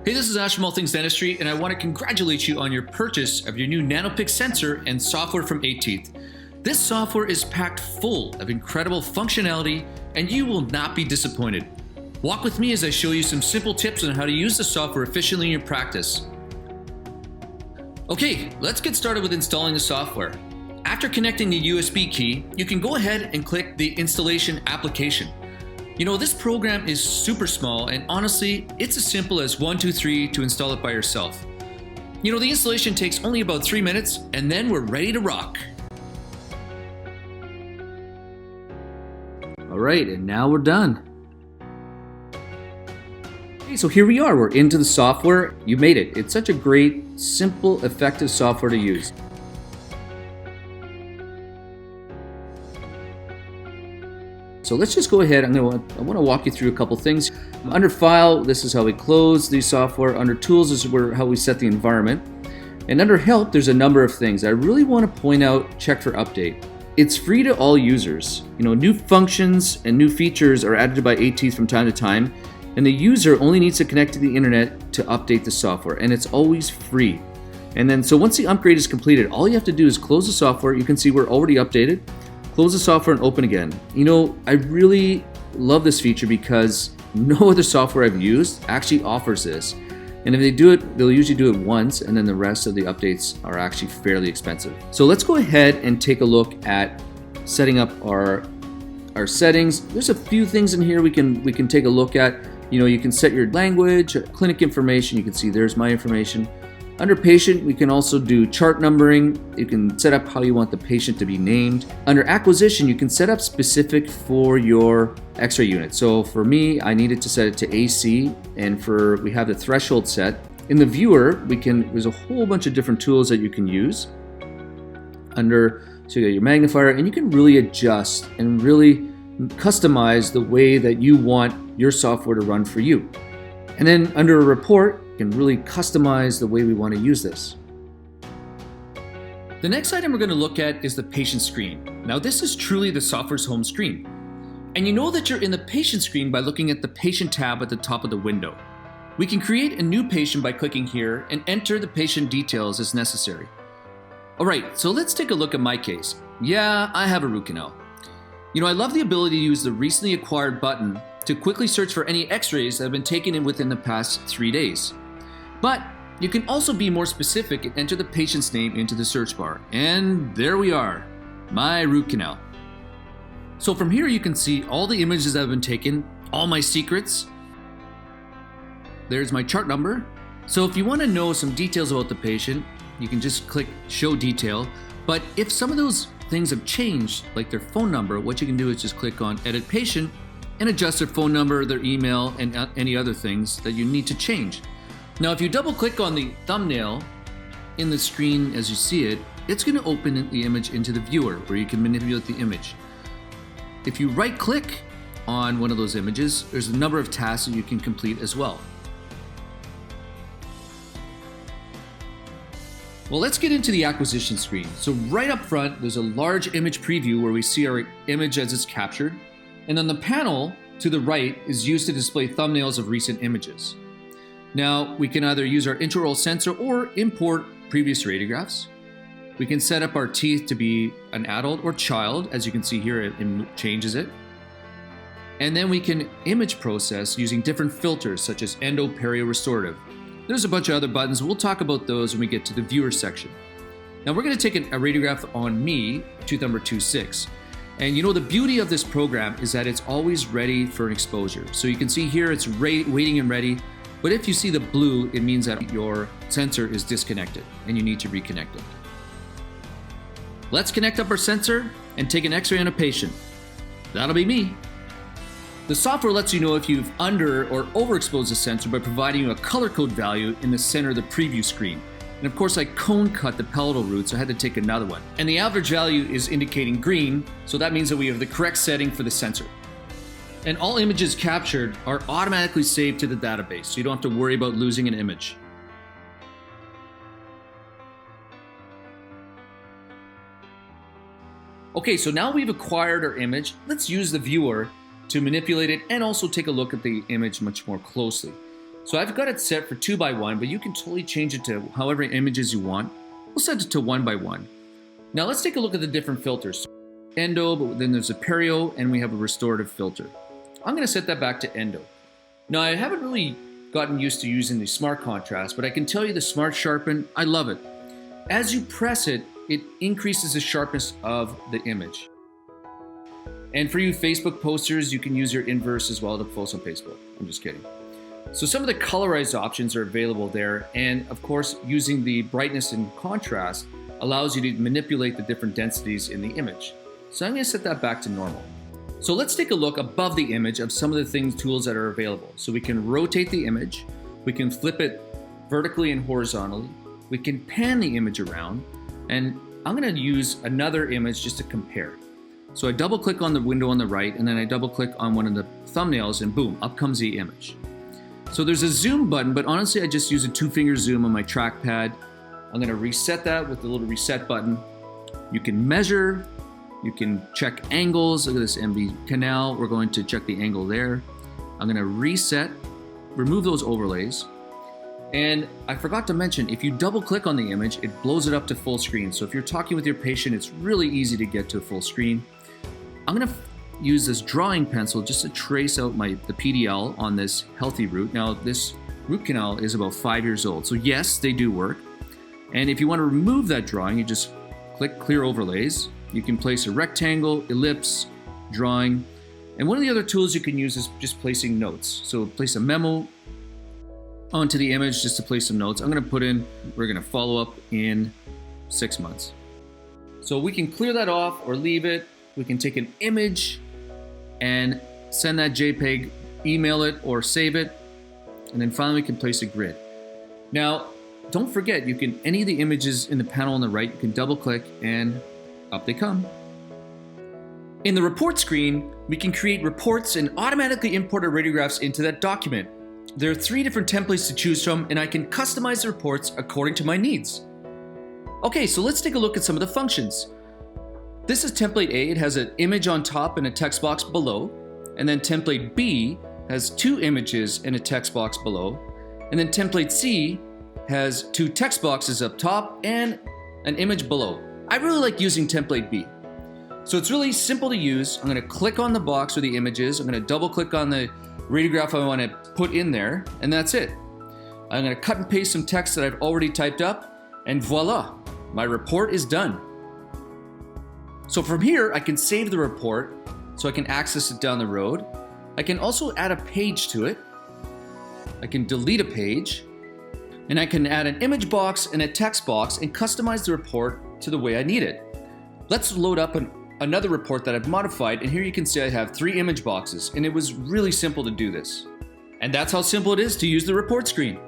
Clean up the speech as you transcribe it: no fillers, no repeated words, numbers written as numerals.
Hey, this is Ash from All Things Dentistry, and I want to congratulate you on your purchase of your new Nanopix sensor and software from 8teeth. This software is packed full of incredible functionality, and you will not be disappointed. Walk with me as I show you some simple tips on how to use the software efficiently in your practice. Okay, let's get started with installing the software. After connecting the USB key, you can go ahead and click the installation application. You know, this program is super small, and honestly, it's as simple as 1, 2, 3 to install it by yourself. You know, the installation takes only about 3 minutes, and then we're ready to rock. All right, and now we're done. Okay, so here we are. We're into the software. You made it. It's such a great, simple, effective software to use. So let's just go ahead. I want to walk you through a couple things. Under File, this is how we close the software. Under Tools, this is how we set the environment. And under Help, there's a number of things. I really want to point out Check for Update. It's free to all users. You know, new functions and new features are added by 8teeth from time to time, and the user only needs to connect to the internet to update the software, and it's always free. And then, so once the upgrade is completed, all you have to do is close the software. You can see we're already updated. Close the software and open again. You know, I really love this feature because no other software I've used actually offers this. And if they do it, they'll usually do it once, and then the rest of the updates are actually fairly expensive. So let's go ahead and take a look at setting up our settings. There's a few things in here we can take a look at. You know, you can set your language, clinic information. You can see there's my information. Under Patient, we can also do chart numbering. You can set up how you want the patient to be named. Under Acquisition, you can set up specific for your X-ray unit. So for me, I needed to set it to AC, and we have the threshold set. In the viewer, there's a whole bunch of different tools that you can use. So you got your magnifier, and you can really adjust and really customize the way that you want your software to run for you. And then under a report, you can really customize the way we want to use this. The next item we're going to look at is the patient screen. Now, this is truly the software's home screen. And you know that you're in the patient screen by looking at the patient tab at the top of the window. We can create a new patient by clicking here and enter the patient details as necessary. All right, so let's take a look at my case. Yeah, I have a root canal. You know, I love the ability to use the recently acquired button to quickly search for any x-rays that have been taken within the past 3 days. But you can also be more specific and enter the patient's name into the search bar. And there we are, my root canal. So from here you can see all the images that have been taken, all my secrets. There's my chart number. So if you want to know some details about the patient, you can just click Show Detail. But if some of those things have changed, like their phone number, what you can do is just click on Edit Patient and adjust their phone number, their email, and any other things that you need to change. Now, if you double click on the thumbnail in the screen as you see it, it's going to open the image into the viewer where you can manipulate the image. If you right click on one of those images, there's a number of tasks that you can complete as well. Well, let's get into the acquisition screen. So right up front, there's a large image preview where we see our image as it's captured. And on the panel to the right is used to display thumbnails of recent images. Now, we can either use our intraoral sensor or import previous radiographs. We can set up our teeth to be an adult or child. As you can see here, it changes it. And then we can image process using different filters such as endo, perio, restorative. There's a bunch of other buttons. We'll talk about those when we get to the viewer section. Now, we're going to take a radiograph on me, tooth number 26. And you know, the beauty of this program is that it's always ready for an exposure. So you can see here it's waiting and ready. But if you see the blue, it means that your sensor is disconnected and you need to reconnect it. Let's connect up our sensor and take an x-ray on a patient. That'll be me. The software lets you know if you've under or overexposed the sensor by providing you a color code value in the center of the preview screen. And of course, I cone cut the palatal root, so I had to take another one. And the average value is indicating green, so that means that we have the correct setting for the sensor. And all images captured are automatically saved to the database, so you don't have to worry about losing an image. Okay, so now we've acquired our image. Let's use the viewer to manipulate it and also take a look at the image much more closely. So I've got it set for 2x1, but you can totally change it to however many images you want. We'll set it to 1x1. Now let's take a look at the different filters. Endo, but then there's a perio, and we have a restorative filter. I'm going to set that back to endo. Now I haven't really gotten used to using the smart contrast, but I can tell you the smart sharpen, I love it. As you press it, it increases the sharpness of the image. And for you Facebook posters, you can use your inverse as well to post on Facebook. I'm just kidding. So some of the colorized options are available there, and of course using the brightness and contrast allows you to manipulate the different densities in the image. So I'm going to set that back to normal. So let's take a look above the image of some of the tools that are available. So we can rotate the image, we can flip it vertically and horizontally, we can pan the image around, and I'm going to use another image just to compare. So I double click on the window on the right, and then I double click on one of the thumbnails, and boom, up comes the image. So there's a zoom button, but honestly I just use a 2-finger zoom on my trackpad. I'm going to reset that with the little reset button. You can measure, you can check angles. Look at this MV canal. We're going to check the angle there. I'm going to reset, remove those overlays. And I forgot to mention, if you double click on the image, it blows it up to full screen. So if you're talking with your patient, it's really easy to get to full screen. I'm going to use this drawing pencil just to trace out the PDL on this healthy root. Now this root canal is about 5 years old. So yes, they do work. And if you want to remove that drawing, you just click clear overlays. You can place a rectangle, ellipse, drawing. And one of the other tools you can use is just placing notes. So place a memo onto the image just to place some notes. I'm going to put in, we're going to follow up in 6 months. So we can clear that off or leave it. We can take an image and send that JPEG, email it or save it. And then finally we can place a grid. Now, don't forget, you can, any of the images in the panel on the right, you can double click and up they come. In the report screen, we can create reports and automatically import our radiographs into that document. There are 3 different templates to choose from, and I can customize the reports according to my needs. Okay, so let's take a look at some of the functions. This is template A. It has an image on top and a text box below. And then template B has 2 images and a text box below. And then template C has 2 text boxes up top and an image below. I really like using template B. So it's really simple to use. I'm going to click on the box where the image is. I'm going to double click on the radiograph I want to put in there, and that's it. I'm going to cut and paste some text that I've already typed up, and voila, my report is done. So from here, I can save the report so I can access it down the road. I can also add a page to it. I can delete a page, and I can add an image box and a text box and customize the report to the way I need it. Let's load up another report that I've modified, and here you can see I have 3 image boxes, and it was really simple to do this. And that's how simple it is to use the report screen.